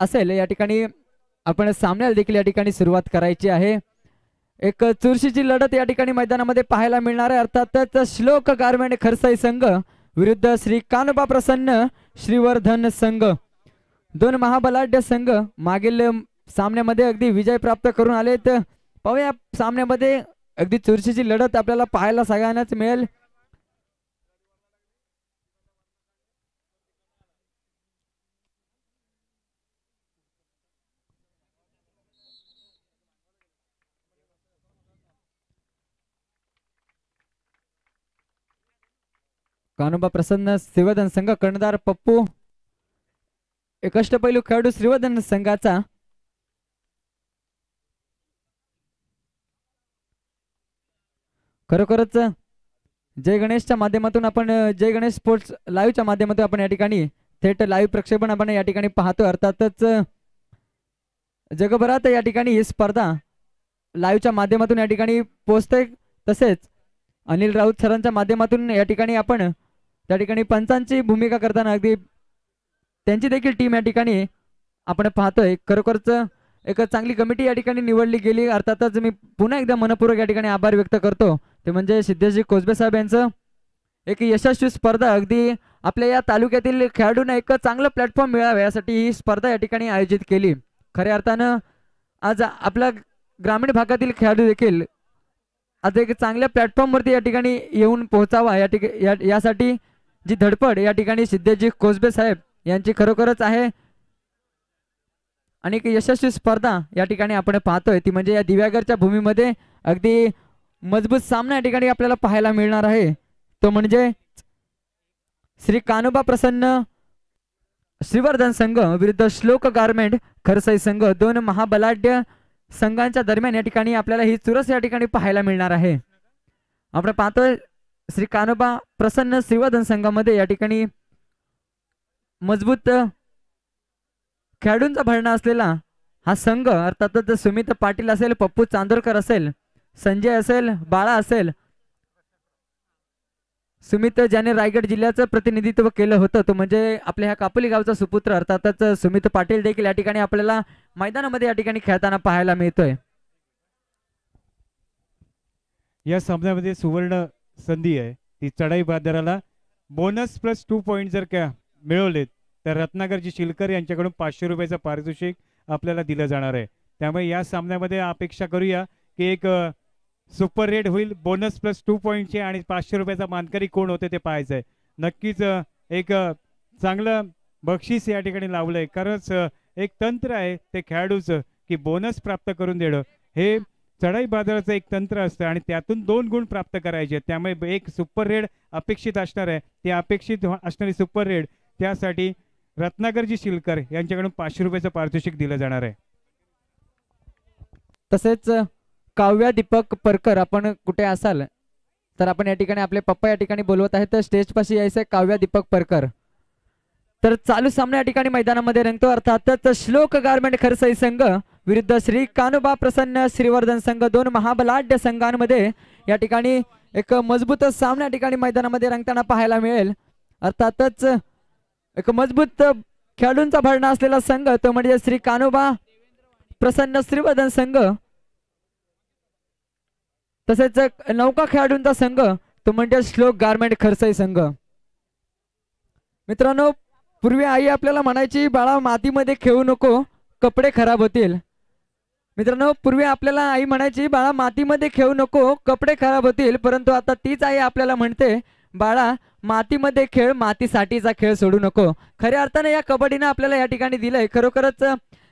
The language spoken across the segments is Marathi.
असेल या ठिकाणी आपण सामन्याला देखील या ठिकाणी सुरुवात करायची आहे। एक चुरशीची लढत या ठिकाणी मैदानामध्ये पाहायला मिळणार आहे। अर्थातच श्लोक गारमेंट खरसाई संघ विरुद्ध श्री कानोबा प्रसन्न श्रीवर्धन संघ, दोन महाबलाढ्य संघ मागील सामन्यामध्ये अगदी विजय प्राप्त करून आलेत। पाहूया सामन्यामध्ये अगदी चुरशीची लढत आपल्याला पाहायला सगळ्यांनाच मिळेल। कानोबा प्रसन्न श्रीवर्धन संघ, कर्णधार पप्पू, एक अष्टपैलू खेळाडू श्रीवर्धन संघाचा खरोखरच जय गणेशच्या माध्यमातून आपण जय गणेश स्पोर्ट्स लाईव्हच्या माध्यमातून आपण या ठिकाणी थेट लाईव्ह प्रक्षेपण आपण या ठिकाणी पाहतो। अर्थातच जगभरात या ठिकाणी ही स्पर्धा लाईव्हच्या माध्यमातून या ठिकाणी पोहोचते। तसेच अनिल राऊत सरांच्या माध्यमातून या ठिकाणी आपण त्या ठिकाणी पंचांची भूमिका करताना अगदी त्यांची देखील टीम या ठिकाणी आपण पाहतोय। खरोखरच एक चांगली कमिटी या ठिकाणी निवडली गेली। अर्थातच मी पुन्हा एकदा मनपूर्वक या ठिकाणी आभार व्यक्त करतो, ते म्हणजे सिद्धेशजी कोसबे साहेब यांचं। एक यशस्वी स्पर्धा अगदी आपल्या या तालुक्यातील खेळाडूंना एक चांगलं प्लॅटफॉर्म मिळावे यासाठी ही स्पर्धा या ठिकाणी आयोजित केली। खऱ्या अर्थानं आज आपल्या ग्रामीण भागातील खेळाडू देखील आज एक चांगल्या प्लॅटफॉर्मवरती या ठिकाणी येऊन पोहोचावा यासाठी जी धडपड या ठिकाणी सिद्धेशजी कोसबे साहेब यांची खरोखरच आहे। आणि एक यशस्वी स्पर्धा या ठिकाणी आपण पाहतोय ती म्हणजे या दिव्यागरच्या भूमीमध्ये अगदी मजबूत सामना या ठिकाणी आपल्याला पाहायला मिळणार आहे। तो म्हणजे श्री कानोबा प्रसन्न श्रीवर्धन संघ विरुद्ध श्लोक गारमेंट खरसाई संघ, दोन महाबलाढ्य संघांच्या दरम्यान या ठिकाणी आपल्याला ही चुरस या ठिकाणी पाहायला मिळणार आहे। आपण पाहतोय श्री कानोबा प्रसन्न श्रीवर्धन संघामध्ये या ठिकाणी मजबूत खेळाडूंचा भरणा असलेला हा संघ, अर्थातच सुमित पाटील असेल, पप्पू चांदोरकर असेल, संजय असेल, बाळा असेल, सुमित ज्याने रायगड जिल्ह्याचं प्रतिनिधित्व केलं होतं तो म्हणजे आपल्या ह्या कापोली गावचा सुपुत्र अर्थातच सुमित पाटील देखील या ठिकाणी आपल्याला मैदानामध्ये या ठिकाणी खेळताना पाहायला मिळतोय। या सामन्यामध्ये सुवर्ण संधी आहे ती चढाई बाजाराला बोनस प्लस 2 पॉइंट जर का मिळवलेत तर रत्नाकरजी शिलकर यांच्याकडून 500 रुपयाचं पारितोषिक आपल्याला दिलं जाणार आहे। त्यामुळे या सामन्यामध्ये अपेक्षा करूया की एक सुपर रेड होईल, बोनस प्लस 2 पॉइंटचे आणि 500 रुपयाचा मानकरी कोण होते ते पाहायचं आहे। नक्कीच एक चांगलं बक्षीस या ठिकाणी लावलंय, खरंच एक तंत्र आहे ते खेळाडूचं की बोनस प्राप्त करून देणं हे चढाई बाजाराचं एक तंत्र असतं आणि त्यातून 2 गुण प्राप्त करायचे। त्यामुळे एक सुपर रेड अपेक्षित असणार आहे, ते अपेक्षित असणारी सुपर रेड त्यासाठी रत्नाकरजी शिलकर यांच्याकडून 500 रुपयाचं पारितोषिक दिलं जाणार आहे। तसेच काव्या दीपक परकर, आपण कुठे असाल तर आपण या ठिकाणी आपले पप्पा या ठिकाणी बोलवत आहेत, तर स्टेज पाशी यायचं काव्या दीपक परकर। तर चालू सामना या ठिकाणी मैदानामध्ये रंगतो। अर्थातच श्लोक गारमेंट खरसाई संघ विरुद्ध श्री कानोबा प्रसन्न श्रीवर्धन संघ, दोन महाबलाढ्य संघांमध्ये या ठिकाणी एक मजबूत सामना या ठिकाणी मैदानामध्ये रंगताना पाहायला मिळेल। अर्थातच एक मजबूत खेळाडूंचा भरणा असलेला संघ तो म्हणजे श्री कानोबा प्रसन्न श्रीवर्धन संघ, तसेच नौका खेळाडूंचा संघ तो म्हणजे श्लोक गारमेंट खरसाई संघ। मित्रांनो, पूर्वी आई आपल्याला म्हणायची बाळा मातीमध्ये खेळू नको कपडे खराब होतील। मित्रांनो, पूर्वी आपल्याला आई म्हणायची बाळा मातीमध्ये खेळू नको कपडे खराब होतील, परंतु आता तीच आई आपल्याला म्हणते बाळा मातीमध्ये खेळ, मातीसाठीचा खेळ सोडू नको। खऱ्या अर्थाने या कबड्डीने आपल्याला या ठिकाणी दिलंय खरोखरच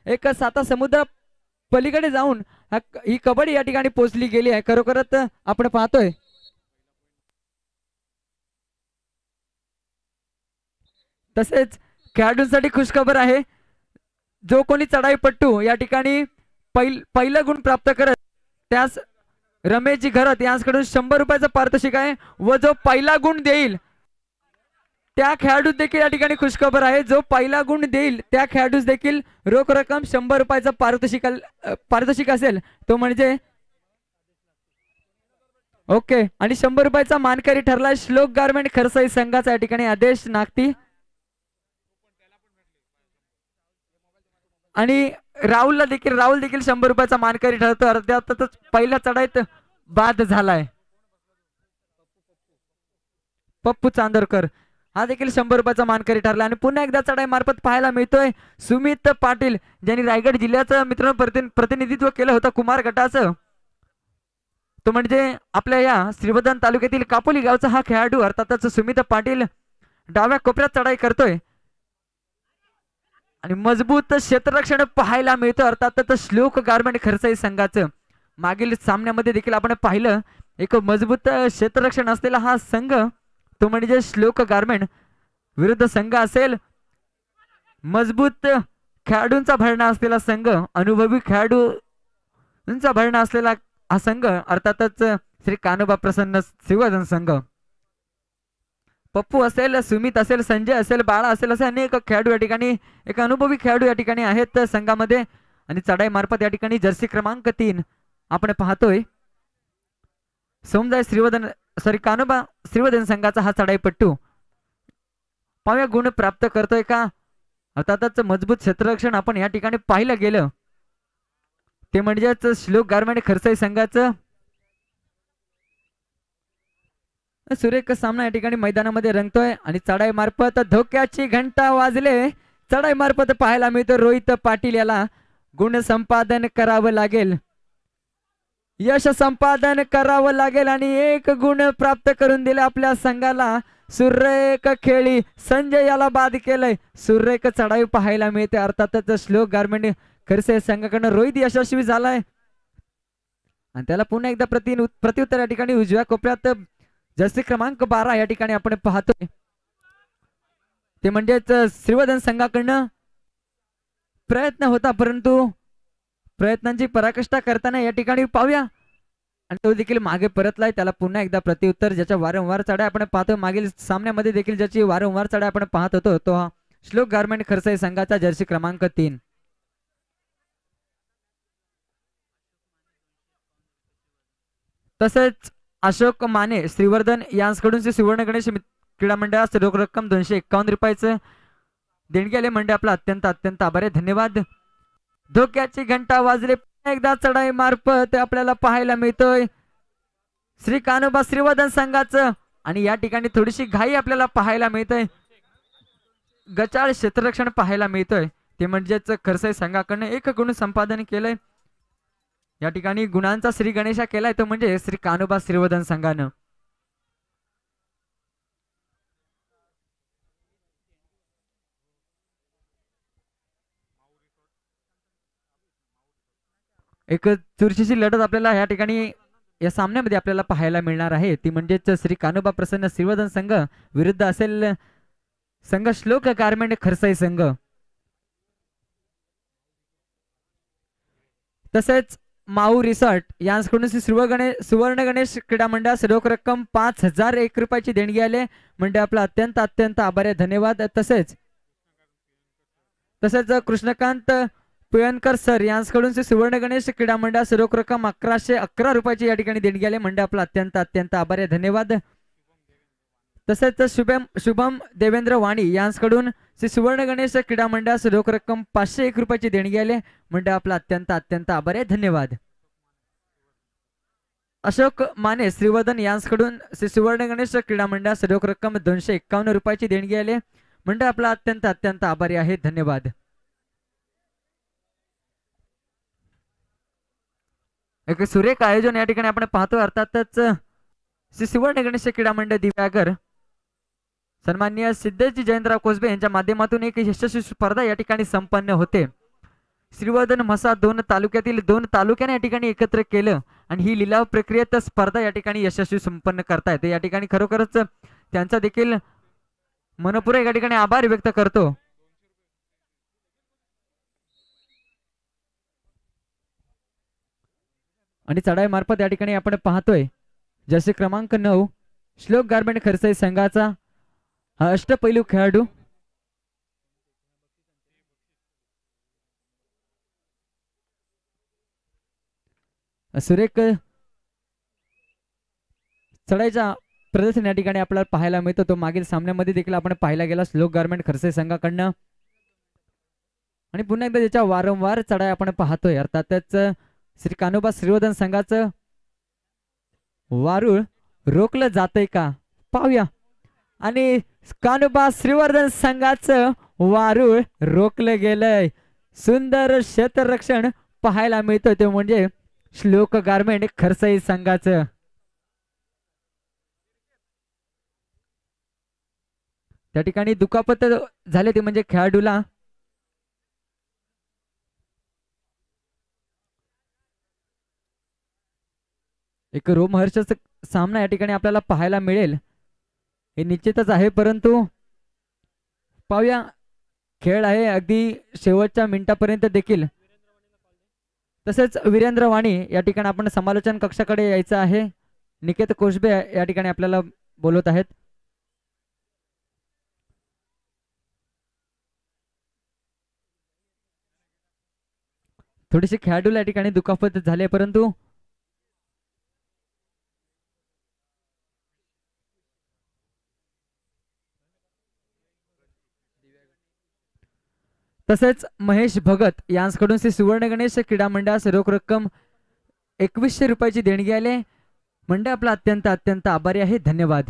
एक 7 समुद्र पलीकडे जाऊन ही कबड्डी या ठिकाणी पोहोचली गेली आहे। खरोखरच आपण पाहतोय तसेच खेळाडूंसाठी खुशखबर आहे, जो कोणी चढाईपट्टू या ठिकाणी पहिला गुण प्राप्त करत त्यास रमेशजी घरत यांच्याकडून 100 रुपयाचं पारितोषिक आहे व जो पहिला गुण देईल त्या खेळाडूस देखील या ठिकाणी खुशखबर आहे, जो पहिला गुण देईल त्या खेळाडूस देखील रोख रक्कम 100 रुपयाचं पारितोषिक असेल, तो म्हणजे ओके। आणि 100 रुपयाचा मानकरी ठरला श्लोक गारमेंट खरसाई संघाचा या ठिकाणी आदेश नागती। आणि राहुल देखील 100 रुपयाचा मानकरी ठरतो. अर्ध्यातच पहिल्या चढाईत बाद झालाय. पप्पू चांदोरकर हा देखील 100 रुपयाचा मानकरी ठरला. आणि पुन्हा एकदा चढाई मार्फत पाहायला मिळतोय सुमित पाटील, ज्यांनी रायगड जिल्ह्याचं मित्रांनो प्रतिनिधित्व केलं होतं कुमार गटाचं. तो म्हणजे आपल्या या श्रीवर्धन तालुक्यातील कापोली गावचा हा खेळाडू अर्थातच सुमित पाटील डाव्या कोपऱ्यात चढाई करतोय. आणि मजबूत क्षेत्ररक्षण पाहायला मिळतं अर्थातच श्लोक गारमेंट खरसाई संघाचं. मागील सामन्यामध्ये देखील आपण पाहिलं एक मजबूत क्षेत्ररक्षण असलेला हा संघ तो म्हणजे श्लोक गारमेंट विरुद्ध संघ असेल मजबूत खेळाडूंचा भरणा असलेला संघ, अनुभवी खेळाडूंचा भरणा असलेला हा संघ अर्थातच श्री कान्होबा प्रसन्न श्रीवर्धन संघ. पप्पू असेल, सुमित असेल, संजय असेल, बाळा असेल असे अनेक खेळाडू या ठिकाणी एक अनुभवी खेळाडू या ठिकाणी आहेत संघामध्ये. आणि चढाई मार्फत या ठिकाणी जर्सी क्रमांक 3 आपण पाहतोय कान्होबा श्रीवर्धन संघाचा हा चढाईपट्टू. पाहूया गुण प्राप्त करतोय का. अर्थातच मजबूत क्षेत्ररक्षण आपण या ठिकाणी पाहिलं गेलं ते म्हणजेच श्लोक गारमेंट खरसाई संघाचं. सुरेख सामना या ठिकाणी मैदानामध्ये रंगतोय. आणि चढाई मार्फत धोक्याची घंटा वाजले. चढाई मार्फत पाहायला मिळतं रोहित पाटील याला गुण संपादन करावं लागेल, यश संपादन करावं लागेल. आणि 1 गुण प्राप्त करून दिले आपल्या संघाला. सुरेख खेळी संजय याला बाद केलंय. सुरेख चढाई पाहायला मिळते अर्थातच श्लोक गारमेंट खरसाई संघाकडनं रोहित यशस्वी झालाय. आणि त्याला पुन्हा एकदा प्रत्युत्तर या ठिकाणी उजव्या कोपऱ्यात जर्सी क्रमांक 12 या ठिकाणी आपण पाहतोय ते म्हणजेच श्रीवर्धन संघाकडनं प्रयत्न होता परंतु प्रयत्नांची पराकाष्ठा करताना या ठिकाणी पाहूया आणि तो देखील मागे परतलाय. त्याला पुन्हा एकदा प्रत्युत्तर ज्याच्या वारंवार चढाई आपण पाहतो मागील सामन्यामध्ये देखील ज्याची वारंवार चढाई आपण पाहत होतो तो हा श्लोक गारमेंट खरसाई संघाचा जर्सी क्रमांक 3. तसेच अशोक माने श्रीवर्धन यांकडून श्री सुवर्ण गणेश क्रीडा मंडळास रोख रक्कम 251 रुपयाचं देणगी आले म्हणजे आपला अत्यंत आभार आहे. धन्यवाद. धोक्याची घंटा वाजले. एकदा चढाई मार्फत आपल्याला पाहायला मिळतोय श्री कान्होबा श्रीवर्धन संघाचं. आणि या ठिकाणी थोडीशी घाई आपल्याला पाहायला मिळतंय. गचाळ क्षेत्ररक्षण पाहायला मिळतोय ते म्हणजेच खरसाई संघाकडनं 1 गुण संपादन केलंय. या ठिकाणी गुणांचा श्री गणेशा केलाय तो म्हणजे श्री कान्होबा श्रीवर्धन संघानं. एक चुरशीची लढत आपल्याला या ठिकाणी या सामन्यामध्ये आपल्याला पाहायला मिळणार आहे ती म्हणजेच श्री कान्होबा प्रसन्न श्रीवर्धन संघ विरुद्ध असेल संघ श्लोक गारमेंट खरसाई संघ. तसेच माऊ रिसॉर्ट यांकडून सुवर्ण गणेश क्रीडा मंडळास रोख रक्कम 5001 रुपयाची देणगी आले म्हणजे आपला अत्यंत आभार आहे. धन्यवाद. तसेच कृष्णकांत पुयनकर सर यांकडून सुवर्ण गणेश क्रीडा मंडळास रोख रक्कम 1111 रुपयाची या ठिकाणी देणगी आले म्हणजे आपला अत्यंत आभार आहे. धन्यवाद. तसेच शुभम देवेंद्र वाणी यांकडून श्री सुवर्ण गणेश क्रीडा मंडळास रोख रक्कम 501 रुपयाची देणगी आले म्हणजे आपला अत्यंत आभार आहे. धन्यवाद. अशोक माने श्रीवर्धन यांकडून श्री सुवर्ण गणेश क्रीडा मंडळास रोख रक्कम 251 रुपयाची देणगी आले म्हणजे आपला अत्यंत आभारी आहे. धन्यवाद. एक सुरेख आयोजन या ठिकाणी आपण पाहतो अर्थातच श्री सुवर्ण गणेश क्रीडा मंडळ दिव्यागर सन्माननीय सिद्धेशजी जयंतराव कोसबे यांच्या माध्यमातून एक यशस्वी स्पर्धा या ठिकाणी संपन्न होते. श्रीवर्धन म्हसा 2 तालुक्यातील 2 तालुक्याने या ठिकाणी एकत्र केलं आणि ही लिलाव प्रक्रियेत स्पर्धा या ठिकाणी यशस्वी संपन्न करतायत. या ठिकाणी खरोखरच त्यांचा देखील मनपूर्वक या ठिकाणी आभार व्यक्त करतो. आणि चढाई मार्फत या ठिकाणी आपण पाहतोय जर्सी क्रमांक 9 श्लोक गारमेंट खरसाई संघाचा हा अष्टपैलू खेळाडू सुरेख चढाईचा प्रदर्शन या ठिकाणी आपल्याला पाहायला मिळतो. तो मागील सामन्यामध्ये देखील आपण पाहायला गेला श्लोक गारमेंट खरसाई संघाकडनं आणि पुन्हा एकदा ज्याच्या वारंवार चढाई आपण पाहतोय अर्थातच श्री कान्होबा श्रीवर्धन संघाचं वारुळ रोखलं जातंय का पाहूया. आणि कान्होबा श्रीवर्धन संघाचं वारुळ रोखलं गेलंय. सुंदर क्षेत्ररक्षण पाहायला मिळतं ते म्हणजे श्लोक गारमेंट खरसई संघाचं. त्या ठिकाणी दुखापत झाले ते म्हणजे खेळाडूला एक रोमहर्षक सामना या ठिकाणी आपल्याला पाहायला मिळेल हे निश्चितच आहे. परंतु पाहूया खेळ आहे अगदी शेवटच्या मिनिटापर्यंत देखील. तसेच वीरेंद्र वाणी या ठिकाणी आपण समालोचन कक्षाकडे यायचं आहे. निकेत कोशबे या ठिकाणी आपल्याला बोलवत आहेत. थोडीशी खेळाडूला या ठिकाणी दुखापत झाली परंतु तसेच महेश भगत यांकडून श्री सुवर्ण गणेश क्रीडा मंडळास रोख रक्कम 2100 रुपयाची देणगी आले. मंडळ आपला अत्यंत अत्यंत आभारी आहे. धन्यवाद.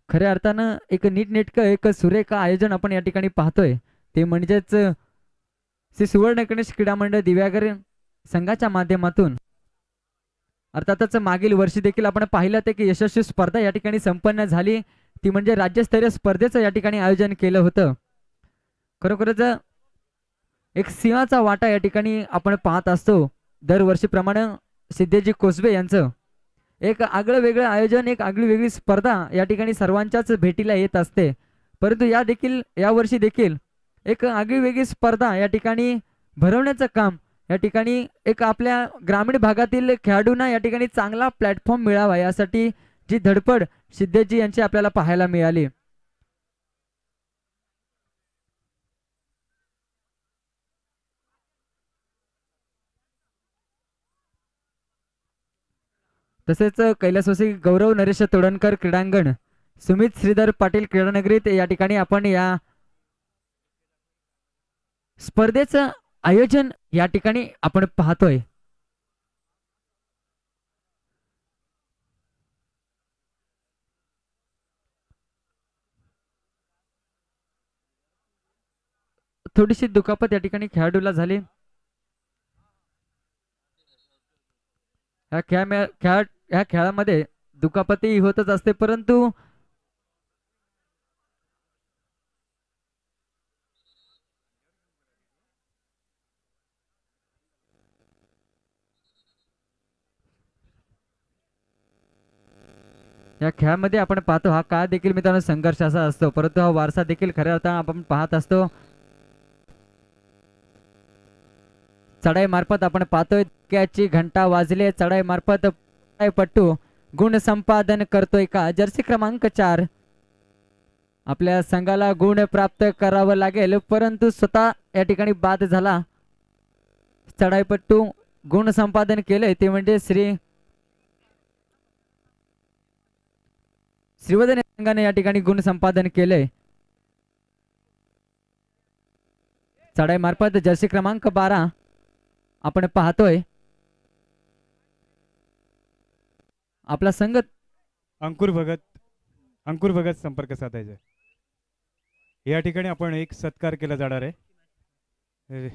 खऱ्या अर्थानं एक नीटनेटकं एक सुरेख आयोजन आपण या ठिकाणी पाहतोय ते म्हणजेच श्री सुवर्ण गणेश क्रीडा मंडळ दिव्यागर संघाच्या माध्यमातून अर्थातच मागील वर्षी देखील आपण पाहिलं ते की यशस्वी स्पर्धा या ठिकाणी संपन्न झाली ती म्हणजे राज्यस्तरीय स्पर्धेचं या ठिकाणी आयोजन केलं होतं. खरोखरच एक सिंहाचा वाटा या ठिकाणी आपण पाहत असतो दरवर्षीप्रमाणे. सिद्धेजी कोसबे यांचं एक आगळं वेगळं आयोजन एक आगळी वेगळी स्पर्धा या ठिकाणी सर्वांच्याच भेटीला येत असते. परंतु या वर्षी देखील एक आगळी वेगळी स्पर्धा या ठिकाणी भरवण्याचं काम या ठिकाणी एक आपल्या ग्रामीण भागातील खेळाडूंना या ठिकाणी चांगला प्लॅटफॉर्म मिळावा यासाठी जी धडपड सिद्धेजी यांची आपल्याला पाहायला मिळाली. तसेच कैलासवासी गौरव नरेश तोडणकर क्रीडांगण सुमित श्रीधर पाटील क्रीडानगरीत या ठिकाणी आपण या स्पर्धेचं आयोजन या ठिकाणी आपण पाहतोय. थोडीशी दुखापत या ठिकाणी खेळाडूला झाली. ह्या खेळामध्ये दुखापती होतच असते परंतु या खेळामध्ये आपण पाहतो हा काळ देखील मित्रांनो संघर्ष असा असतो परंतु हा वारसा देखील खऱ्या अर्थाने आपण पाहत असतो. चढाई मार्फत आपण पाहतोय त्याची घंटा वाजले. चढाई मार्फत पट्टू गुण संपादन करतोय का. जर्सी क्रमांक 4 आपल्या संघाला गुण प्राप्त करावं लागेल परंतु स्वतः या ठिकाणी बाद झाला. चढाईपट्टू गुण संपादन केले ते म्हणजे श्रीवर्धन संघाने या ठिकाणी गुण संपादन केले. चढाई मार्फत जर्सी क्रमांक 12 आपण पाहतोय आपला संघ अंकुर भगत संपर्क साधायचा. या ठिकाणी आपण एक सत्कार केला जाणार आहे.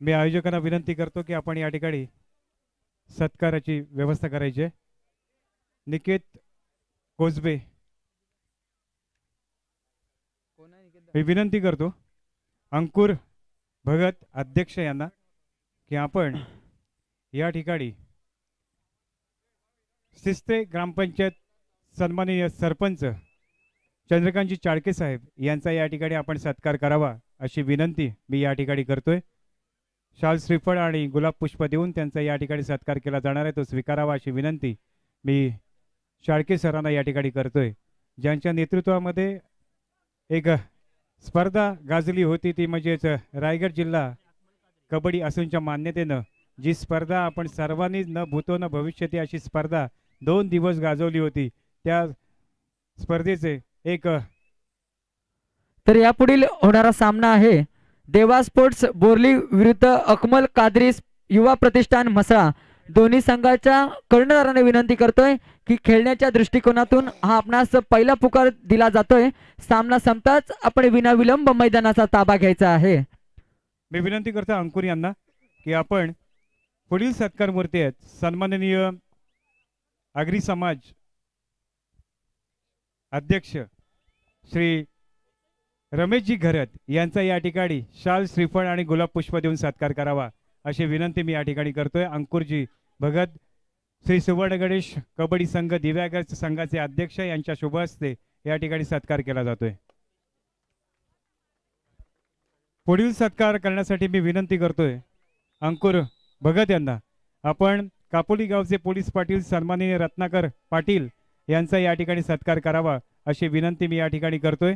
मी आयोजकांना विनंती करतो की आपण या ठिकाणी सत्काराची व्यवस्था करायची आहे. निकेत कोसबे मी विनंती करतो अंकुर भगत अध्यक्ष यांना की आपण या ठिकाणी सिस्ते ग्रामपंचायत सन्माननीय सरपंच चंद्रकांतजी चाळके साहेब यांचा या ठिकाणी आपण सत्कार करावा अशी विनंती मी या ठिकाणी करतोय. शाल श्रीफळ आणि गुलाब पुष्प देऊन त्यांचा या ठिकाणी सत्कार केला जाणार आहे तो स्वीकारावा अशी विनंती मी चाळके सरांना या ठिकाणी करतोय. ज्यांच्या नेतृत्वामध्ये एक स्पर्धा गाजली होती ती म्हणजेच रायगड जिल्हा कबड्डी असोसिएशनच्या मान्यतेनं जी स्पर्धा आपण सर्वांनी न भूतो न भविष्यती अशी स्पर्धा 2 दिवस गाजवली होती, त्या स्पर्धेचे एक तर यापुढील होणारा सामना आहे देवा स्पोर्ट्स बोर्ली विरुद्ध अकमल कादरी युवा प्रतिष्ठान म्हसळा. दोन्ही संघाच्या कर्णधाराने विनंती करतोय की खेळण्याच्या दृष्टिकोनातून हा आपणास पहिला पुकार दिला जातोय. सामना संपताच आपण विनाविलंब मैदानाचा ताबा घ्यायचा आहे. मी विनंती करतो अंकुर यांना की आपण पुढील सत्कार मूर्ती आहेत सन्माननीय आगरी समाज अध्यक्ष श्री रमेशजी घरत यांचा या ठिकाणी शाल श्रीफळ आणि गुलाब पुष्प देऊन सत्कार करावा अशी विनंती मी या ठिकाणी करतोय. अंकुरजी भगत श्री सुवर्ण गणेश कबड्डी संघ दिव्यागर संघाचे अध्यक्ष यांच्या शुभ हस्ते या ठिकाणी सत्कार केला जातोय. पुढील सत्कार करण्यासाठी मी विनंती करतोय अंकुर भगत यांना आपण कापोली गावचे पोलीस पाटील सन्माननीय रत्नाकर पाटील यांचा या ठिकाणी सत्कार करावा अशी विनंती मी या ठिकाणी करतोय.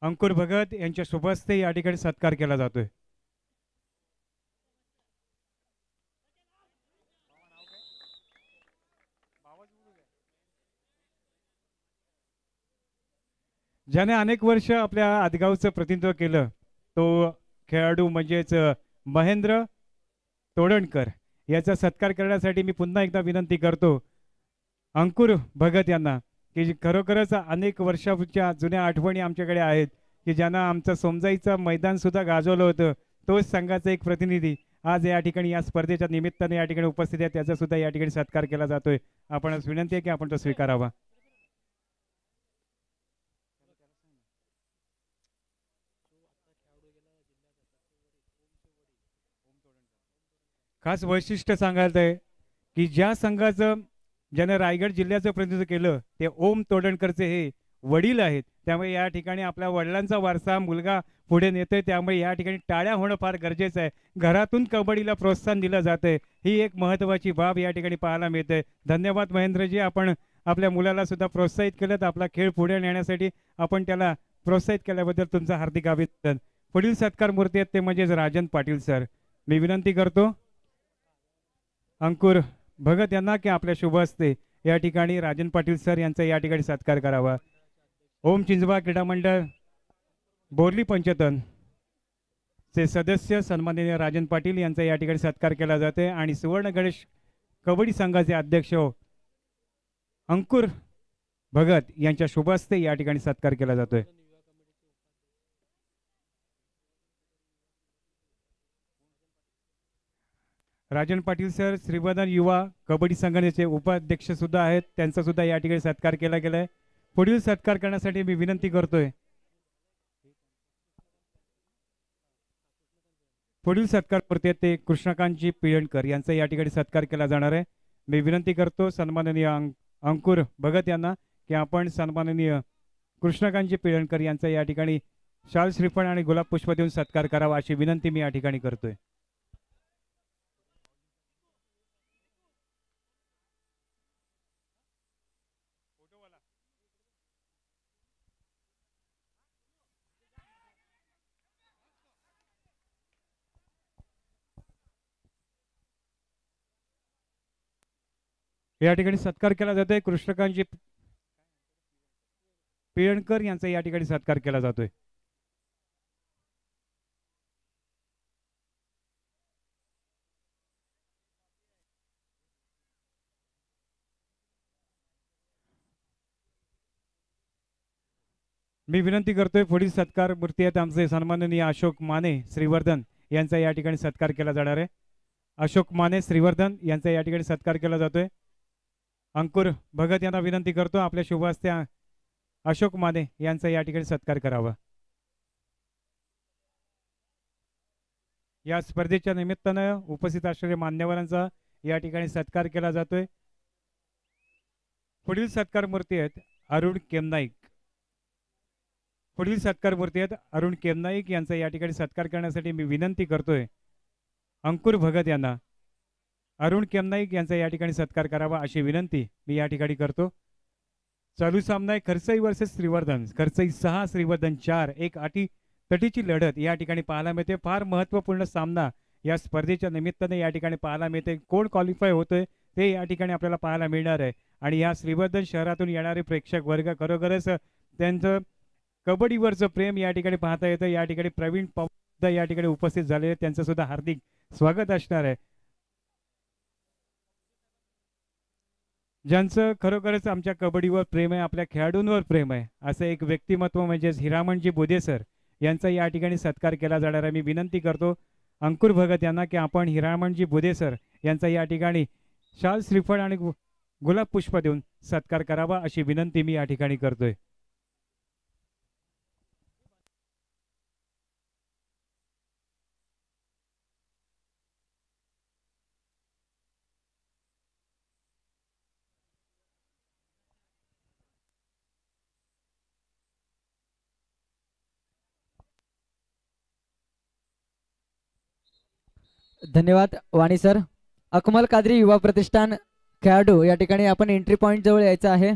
अंकुर भगत यांच्या शुभ हस्ते या ठिकाणी सत्कार केला जातोय. ज्याने अनेक वर्ष आपल्या आदगावचं प्रतिनिधित्व केलं तो खेळाडू म्हणजेच महेंद्र तोडणकर याचा सत्कार करण्यासाठी मी पुन्हा एकदा विनंती करतो अंकुर भगत यांना की खरोखरच अनेक वर्षाच्या जुन्या आठवणी आमच्याकडे आहेत की ज्यांना आमचं समजाईचं मैदान सुद्धा गाजवलं होतं. तोच संघाचा एक प्रतिनिधी आज या ठिकाणी या स्पर्धेच्या निमित्ताने या ठिकाणी उपस्थित आहे, त्याचा सुद्धा या ठिकाणी सत्कार केला जातोय. आपण विनंती आहे की आपण तो स्वीकारावा. खास वैशिष्ट्य सांगायचं आहे की ज्या संघाचं ज्याने रायगड जिल्ह्याचं प्रतिनिधित्व केलं ते ओम तोडणकरचे हे वडील आहेत. त्यामुळे या ठिकाणी आपल्या वडिलांचा वारसा मुलगा पुढे नेतोय, त्यामुळे या ठिकाणी टाळ्या होणं फार गरजेचं आहे. घरातून कबड्डीला प्रोत्साहन दिलं जातंय, ही एक महत्त्वाची बाब या ठिकाणी पाहायला मिळते. धन्यवाद महेंद्रजी, आपण आपल्या मुलाला सुद्धा प्रोत्साहित केलं, आपला खेळ पुढे नेण्यासाठी आपण त्याला प्रोत्साहित केल्याबद्दल तुमचा हार्दिक अभिनंदन. पुढील सत्कार मूर्ती आहेत ते म्हणजेच राजन पाटील सर. मी विनंती करतो अंकुर भगत यांना की आपल्या शुभ हस्ते या ठिकाणी राजन पाटील सर यांचा या ठिकाणी सत्कार करावा. ओम चिंचबा क्रीडा मंडळ बोर्ली पंचतन चे सदस्य सन्माननीय राजन पाटील यांचा या ठिकाणी सत्कार केला जाते आणि सुवर्ण गणेश कबड्डी संघाचे अध्यक्ष अंकुर भगत यांच्या शुभ हस्ते या ठिकाणी सत्कार केला जातोय. राजन पाटील सर श्रीवर्धन युवा कबड्डी संघटनेचे उपाध्यक्ष सुद्धा आहेत, त्यांचा सुद्धा या ठिकाणी सत्कार केला गेलाय. पुढील सत्कार करण्यासाठी मी विनंती करतोय पुढील सत्कार करते ते कृष्णकांतजी पिळणकर यांचा या ठिकाणी सत्कार केला जाणार आहे. मी विनंती करतो सन्माननीय अंकुर भगत यांना की आपण सन्माननीय कृष्णकांतजी पिळणकर यांचा या ठिकाणी शाल श्रीफळ आणि गुलाब पुष्प देऊन सत्कार करावा अशी विनंती मी या ठिकाणी करतोय. या ठिकाणी सत्कार केला जातोय कृष्णकांतजी पिळणकर यांचा या ठिकाणी सत्कार केला जातोय. मी विनंती करतोय पुढील सत्कार मूर्ती आहेत आमचे सन्माननीय अशोक माने श्रीवर्धन यांचा या ठिकाणी सत्कार केला जाणार आहे. अशोक माने श्रीवर्धन यांचा या ठिकाणी सत्कार केला जातोय. अंकुर भगत यांना विनंती करतो आपल्या शुभ हस्ते अशोक माने यांचा या ठिकाणी सत्कार करावा. या स्पर्धेच्या निमित्तानं उपस्थित असलेल्या मान्यवरांचा या ठिकाणी सत्कार केला जातोय. पुढील सत्कार मूर्ती आहेत अरुण केमनाईक. पुढील सत्कार मूर्ती आहेत अरुण केमनाईक यांचा या ठिकाणी सत्कार करण्यासाठी मी विनंती करतोय अंकुर भगत यांना अरुण केमनाईक यांचा या ठिकाणी सत्कार करावा अशी विनंती मी या ठिकाणी करतो. चालू सामना आहे खरसई वर्सेस श्रीवर्धन. खरसई 6 श्रीवर्धन 4. एक तटीची लढत या ठिकाणी पाहायला मिळते. फार महत्वपूर्ण सामना या स्पर्धेच्या निमित्ताने या ठिकाणी पाहायला मिळते. कोण क्वालिफाय होतोय ते या ठिकाणी आपल्याला पाहायला मिळणार आहे. आणि या श्रीवर्धन शहरातून येणारे प्रेक्षक वर्ग खरोखरच त्यांचं कबड्डीवरचं प्रेम या ठिकाणी पाहता येतं. या ठिकाणी प्रवीण पवार या ठिकाणी उपस्थित झालेले, त्यांचं सुद्धा हार्दिक स्वागत असणार आहे. ज्यांचं खरोखरच आमच्या कबड्डीवर प्रेम आहे, आपल्या खेळाडूंवर प्रेम आहे, असं एक व्यक्तिमत्व म्हणजे हिरामणजी बुधे सर यांचा या ठिकाणी सत्कार केला जाणार आहे. मी विनंती करतो अंकुर भगत यांना की आपण हिरामणजी बुधे सर यांचा या ठिकाणी शाल श्रीफळ आणि गुलाब पुष्प देऊन सत्कार करावा अशी विनंती मी या ठिकाणी करतोय. धन्यवाद वाणी सर. अकमल कादरी युवा प्रतिष्ठान खेळाडू या ठिकाणी आपण एंट्री पॉइंट जवळ यायचं आहे.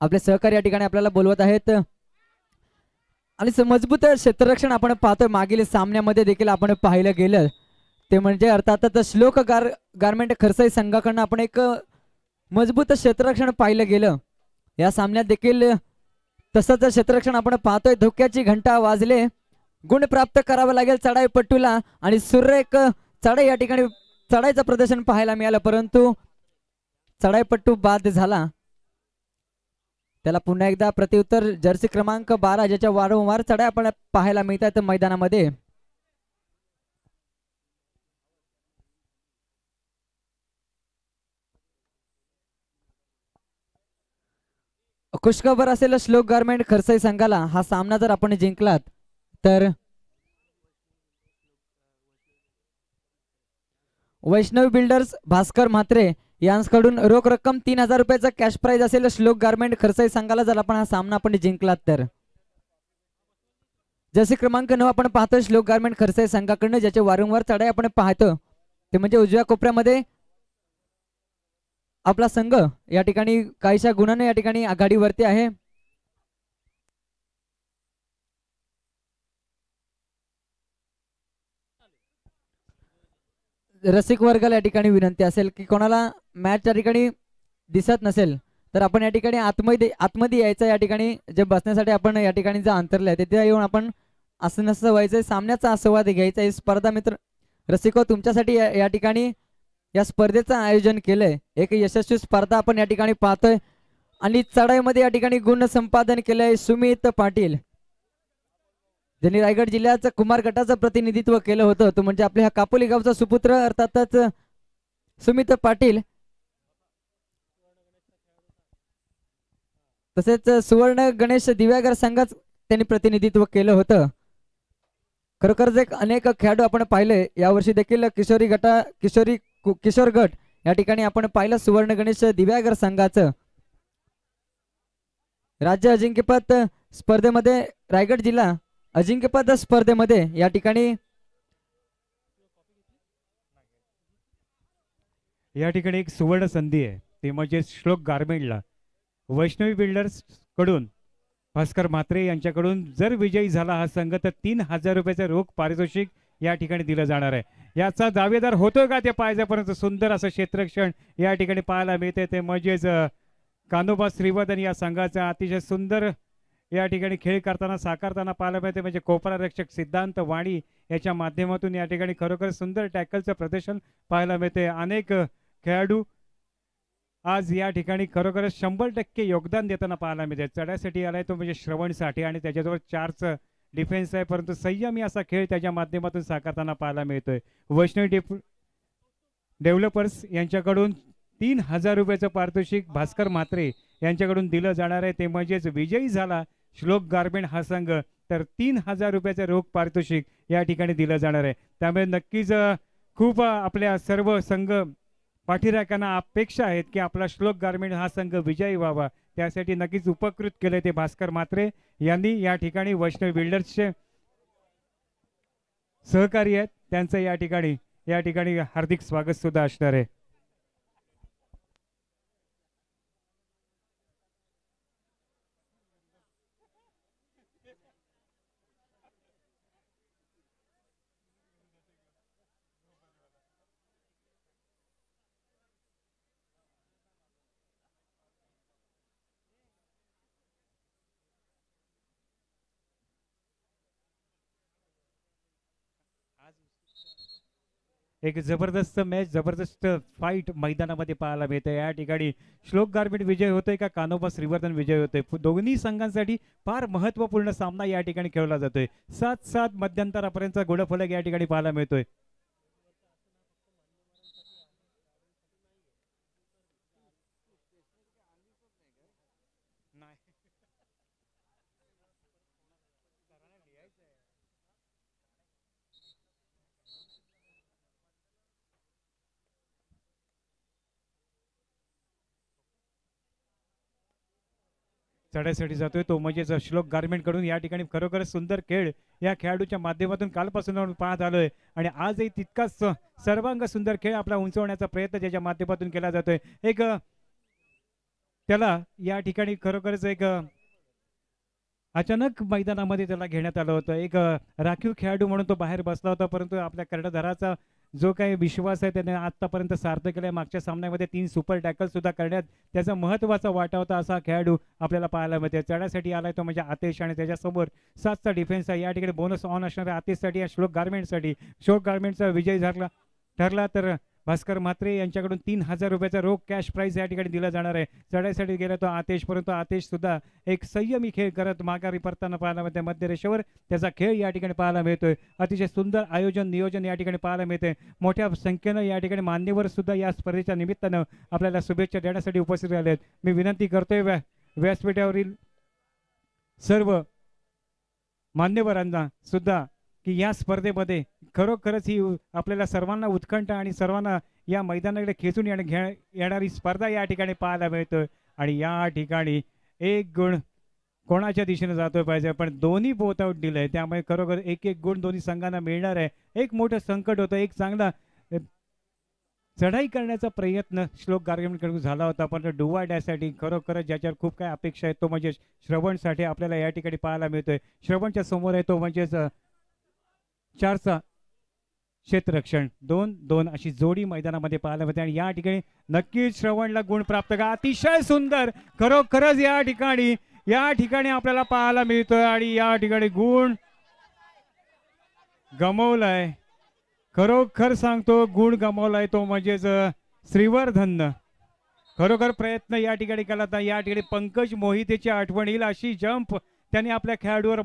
आपले सहकारी या ठिकाणी आपल्याला बोलवत आहेत. आणि मजबूत क्षेत्ररक्षण आपण पाहतोय मागील सामन्यामध्ये देखील आपण पाहिलं गेलं ते म्हणजे अर्थातच श्लोक गारमेंट खरसई संघाकडनं आपण एक मजबूत क्षेत्ररक्षण पाहिलं गेलं. या सामन्यात देखील तसंच क्षेत्ररक्षण आपण पाहतोय. धोक्याची घंटा वाजले, गुण प्राप्त करावं लागेल चढाई पट्टूला आणि सुरेख चढाई या ठिकाणी चढाईचं प्रदर्शन पाहायला मिळालं, परंतु चढाईपट्टू बाद झाला. त्याला पुन्हा एकदा प्रत्युत्तर जर्सी क्रमांक 12 ज्याच्या वारंवार चढाई आपण पाहायला मिळतात मैदानामध्ये. खुशखबर असेल श्लोक गारमेंट खरसई संघाला, हा सामना जर आपण जिंकलात तर वैष्णवी बिल्डर्स भास्कर म्हात्रे यांच्याकडून रोख रक्कम 3000 रुपयाचा कॅश प्राइज असेल श्लोक गारमेंट खरसई संघाला जर आपण हा सामना आपण जिंकलात तर. जसे क्रमांक 9 आपण पाहतो श्लोक गारमेंट खरसई संघाकडून ज्याचे वारंवार चढाई आपण पाहतो ते म्हणजे उजव्या कोपऱ्यामध्ये आपला संघ या ठिकाणी काहीशा गुणाने या ठिकाणी आघाडीवरती आहे. रसिक वर्गाला या ठिकाणी विनंती असेल की कोणाला मॅच या ठिकाणी दिसत नसेल तर आपण या ठिकाणी आतमध्ये यायचं. या ठिकाणी जे बसण्यासाठी आपण या ठिकाणी जे अंतरले आहे तिथे येऊन आपण असं नसं व्हायचं, सामन्याचा आस्वाद घ्यायचा आहे. स्पर्धा मित्र रसिको तुमच्यासाठी या ठिकाणी या स्पर्धेचं आयोजन केलंय. एक यशस्वी स्पर्धा आपण या ठिकाणी पाहतोय आणि चढाईमध्ये या ठिकाणी गुण संपादन केलंय सुमित पाटील, ज्यांनी रायगड जिल्ह्याचं कुमार गटाचं प्रतिनिधित्व केलं होतं. तो म्हणजे आपल्या कापोली गावचा सुपुत्र अर्थातच सुमित पाटील. तसेच सुवर्ण गणेश दिव्यागर संघाच त्यांनी प्रतिनिधित्व केलं होतं. खरोखरच एक अनेक खेळाडू आपण पाहिले यावर्षी देखील किशोर गट या ठिकाणी आपण पाहिलं. सुवर्ण गणेश दिव्यागर संघाचं राज्य अजिंक्यपद स्पर्धेमध्ये रायगड जिल्हा अजिंक्यपद स्पर्धेमध्ये या ठिकाणी एक सुवर्ण संधी आहे ते म्हणजे श्लोक गारमेंटला वैष्णवी बिल्डर्स कडून भास्कर म्हात्रे यांच्याकडून जर विजयी झाला हा संघ तर 3000 रुपयाचं रोख पारितोषिक या ठिकाणी दिलं जाणार आहे. याचा दावेदार होतोय का ते पाहिजेपर्यंत सुंदर असं क्षेत्ररक्षण या ठिकाणी पाहायला मिळते. ते म्हणजेच कानोबा श्रीवर्धन या संघाचा अतिशय सुंदर या ठिकाणी खेळ करताना साकारताना पाहायला मिळते. म्हणजे कोपरा रक्षक सिद्धांत वाणी याच्या माध्यमातून या ठिकाणी खरोखर सुंदर टॅकलचं प्रदर्शन पाहायला मिळते. अनेक खेळाडू आज या ठिकाणी खरोखरच 100% योगदान देताना पाहायला मिळते. चढ्यासाठी आलाय तो म्हणजे श्रवणसाठी आणि त्याच्याजवळ 4चं डिफेन्स आहे, परंतु संयमी असा खेळ त्याच्या माध्यमातून साकारताना पाहायला मिळतोय. वैष्णवी डेव्हलपर्स यांच्याकडून 3000 रुपयाचं पारितोषिक भास्कर म्हात्रे यांच्याकडून दिलं जाणार आहे. ते म्हणजेच विजयी झाला श्लोक गारमेंट हा संघ तर 3000 रुपयाचं रोख पारितोषिक या ठिकाणी दिलं जाणार आहे. त्यामुळे नक्कीच खूप आपल्या सर्व संघ पाठीराख्यांना अपेक्षा आहेत की आपला श्लोक गारमेंट हा संघ विजयी व्हावा. त्यासाठी नक्कीच उपकृत केले ते भास्कर म्हात्रे यांनी. या ठिकाणी वैष्णव बिल्डर्सचे सहकारी आहेत, त्यांचं या ठिकाणी हार्दिक स्वागत सुद्धा असणार आहे. एक जबरदस्त मॅच, जबरदस्त फाईट मैदानामध्ये पाहायला मिळते. या ठिकाणी श्लोक गारमेंट विजय होतोय का कानोबा श्रीवर्धन विजय होतोय, दोन्ही संघांसाठी फार महत्वपूर्ण सामना या ठिकाणी खेळला जातोय. 7-7 मध्यंतरापर्यंत गुणफलक या ठिकाणी पाहायला मिळतोय. चढाईसाठी जातोय तो म्हणजेच श्लोक गारमेंट कडून. या ठिकाणी खरोखरच सुंदर खेळ या खेळाडूच्या माध्यमातून कालपासून आपण पाहत आलोय आणि आजही तितकाच सर्वांग सुंदर खेळ आपला उंचवण्याचा प्रयत्न ज्याच्या माध्यमातून केला जातोय. एक त्याला या ठिकाणी खरोखरच एक अचानक मैदानामध्ये त्याला घेण्यात आलं होतं. एक राखीव खेळाडू म्हणून तो बाहेर बसला होता, परंतु आपल्या कर्णधाराचा जो काही विश्वास आहे त्याने आतापर्यंत सार्थ केलाय. मागच्या सामन्यामध्ये 3 सुपर टॅकल सुद्धा करण्यात त्याचा महत्वाचा वाटा होता. असा खेळाडू आपल्याला पाहायला मिळते. चढ्यासाठी आलाय तो म्हणजे आतेश आणि त्याच्यासमोर 7चा डिफेन्स आहे. या ठिकाणी बोनस ऑन असणाऱ्या आतेशसाठी या श्लोक गारमेंटसाठी. श्लोक गारमेंटचा विजय ठरला तर भास्कर म्हात्रे यांच्याकडून 3000 रुपयाचा रोख कॅश प्राइज या ठिकाणी दिला जाणार आहे. चढाईसाठी गेला तो आतेश, परंतु आतेश सुद्धा एक संयमी खेळ करत माघारी परताना पाहायला मिळते. मध्य रेषेवर त्याचा खेळ या ठिकाणी पाहायला मिळतोय. अतिशय सुंदर आयोजन नियोजन या ठिकाणी पाहायला मिळते. मोठ्या संख्येनं या ठिकाणी मान्यवर सुद्धा या स्पर्धेच्या निमित्तानं आपल्याला शुभेच्छा देण्यासाठी उपस्थित राहिले आहेत. मी विनंती करतोय व्यासपीठावरील सर्व मान्यवरांना सुद्धा की या स्पर्धेमध्ये खरोखरच ही आपल्याला सर्वांना उत्कंठ आणि सर्वांना या मैदानाकडे खेचून येणारी स्पर्धा या ठिकाणी पाहायला मिळतोय. आणि या ठिकाणी एक गुण कोणाच्या दिशेने जातोय पाहिजे, पण दोन्ही बोथ आउट दिलंय, त्यामुळे खरोखर एक एक गुण दोन्ही संघांना मिळणार आहे. एक मोठं संकट होतं. एक चांगला चढाई करण्याचा प्रयत्न श्लोक गारमेंटकडून झाला होता, पण डुवा डॅसाठी खरोखरच ज्याच्यावर खूप काय अपेक्षा आहेत तो म्हणजे श्रवणसाठी आपल्याला या ठिकाणी पाहायला मिळतोय. श्रवणच्या समोर आहे तो म्हणजेच 4चा क्षेत्ररक्षण. 2-2 अशी जोडी मैदानामध्ये पाहायला मिळते. आणि या ठिकाणी नक्कीच श्रवणला गुण प्राप्त का. अतिशय सुंदर खरोखरच या ठिकाणी आपल्याला पाहायला मिळतोय. आणि या ठिकाणी गुण गमवलाय, खरोखर सांगतो गुण गमावलाय तो म्हणजेच श्रीवर्धन. खरोखर प्रयत्न या ठिकाणी केला. या ठिकाणी पंकज मोहितेची आठवण येईल अशी जंप त्याने आपल्या खेळाडूवर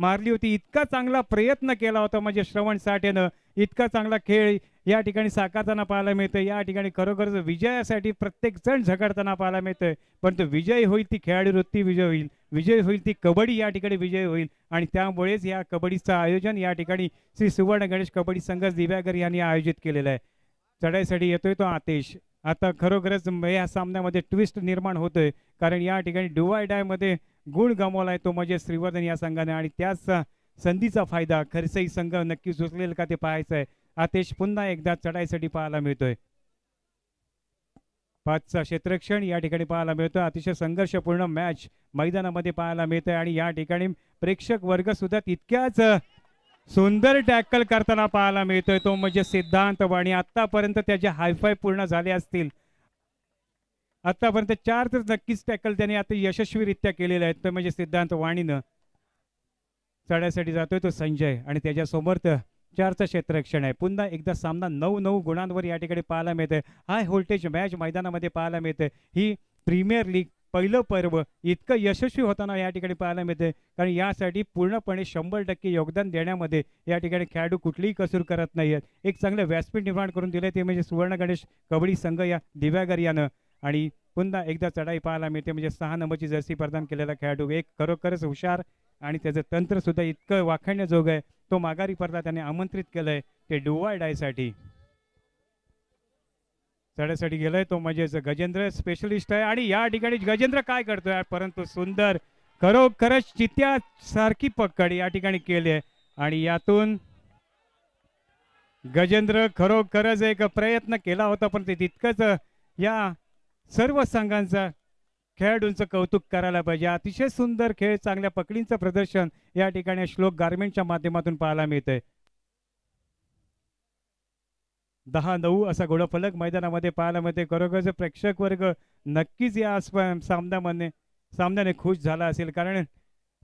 मारली होती. इतका चांगला प्रयत्न केला होता म्हणजे श्रवण साठेनं. इतका चांगला खेळ या ठिकाणी साकारताना पाहायला मिळतोय. या ठिकाणी खरोखर विजयासाठी प्रत्येक जण झगडताना पाहायला मिळतोय, परंतु विजय होईल ती खेळाडू वृत्ती विजय होईल ती कबड्डी या ठिकाणी विजय होईल. आणि त्यामुळेच या कबड्डीचं आयोजन या ठिकाणी श्री सुवर्ण गणेश कबड्डी संघ दिव्यागर यांनी आयोजित केलेलं आहे. चढाईसाठी येतोय तो आतेश. आता खरोखरच या सामन्यामध्ये ट्विस्ट निर्माण होतोय, कारण या ठिकाणी डुवाय डाय मध्ये गुण गमावलाय तो म्हणजे श्रीवर्धन या संघाने. आणि त्याच संधीचा फायदा खरसई संघ नक्कीच उचलेल का ते पाहायचं आहे. आतेश पुन्हा एकदा चढाईसाठी पाहायला मिळतोय. 5चा क्षेत्ररक्षण या ठिकाणी पाहायला मिळतोय. अतिशय संघर्षपूर्ण मॅच मैदानामध्ये पाहायला मिळतोय. आणि या ठिकाणी प्रेक्षक वर्ग सुद्धा तितक्याच सुंदर टॅकल करताना पाहायला मिळतोय तो म्हणजे सिद्धांत वाणी. आतापर्यंत त्याचे हायफाय पूर्ण झाले असतील. आतापर्यंत 4 तर नक्कीच टॅकल त्याने आता यशस्वीरित्या केलेले आहेत, तर म्हणजे सिद्धांत वाणीनं. चढाईसाठी जातोय तो संजय आणि त्याच्या समोर 4चा क्षेत्ररक्षण आहे. पुन्हा एकदा सामना 9-9 गुणांवर या ठिकाणी पाहायला मिळतंय. हाय व्होल्टेज मॅच मैदानामध्ये पाहायला मिळते. ही प्रीमियर लीग पहिलं पर्व इतकं यशस्वी होताना या ठिकाणी पाहायला मिळते, कारण यासाठी पूर्णपणे 100% योगदान देण्यामध्ये या ठिकाणी खेळाडू कुठलीही कसूर करत नाहीयेत. एक चांगलं व्यासपीठ निर्माण करून दिले ते म्हणजे सुवर्ण गणेश कबड्डी संघ या दिव्यागर यानं. आणि पुन्हा एकदा चढाई पाहायला मिळते म्हणजे 6 नंबरची जर्सी प्रदान केलेला खेळाडू एक खरोखरच हुशार आणि त्याचं तंत्र सुद्धा इतकं वाखाणण्याजोग आहे. तो माघारी परला त्याने आमंत्रित केलंय ते डुवाय डायसाठी. चढाईसाठी गेलाय तो म्हणजेच गजेंद्र स्पेशलिस्ट आहे. आणि या ठिकाणी गजेंद्र काय करतोय, परंतु सुंदर खरोखरच चित्या सारखी पकड या ठिकाणी केली आहे. आणि यातून गजेंद्र खरोखरच एक प्रयत्न केला होता, पण ते तितकंच या सर्व संघांचा खेळाडूंचं कौतुक करायला पाहिजे. अतिशय सुंदर खेळ, चांगल्या पकडींचं प्रदर्शन या ठिकाणी श्लोक गारमेंटच्या माध्यमातून पाहायला मिळतंय. 10-9 असा गुणफलक मैदानामध्ये पाहायला मिळते. खरोखरच प्रेक्षक वर्ग नक्कीच या सामन्याने खुश झाला असेल, कारण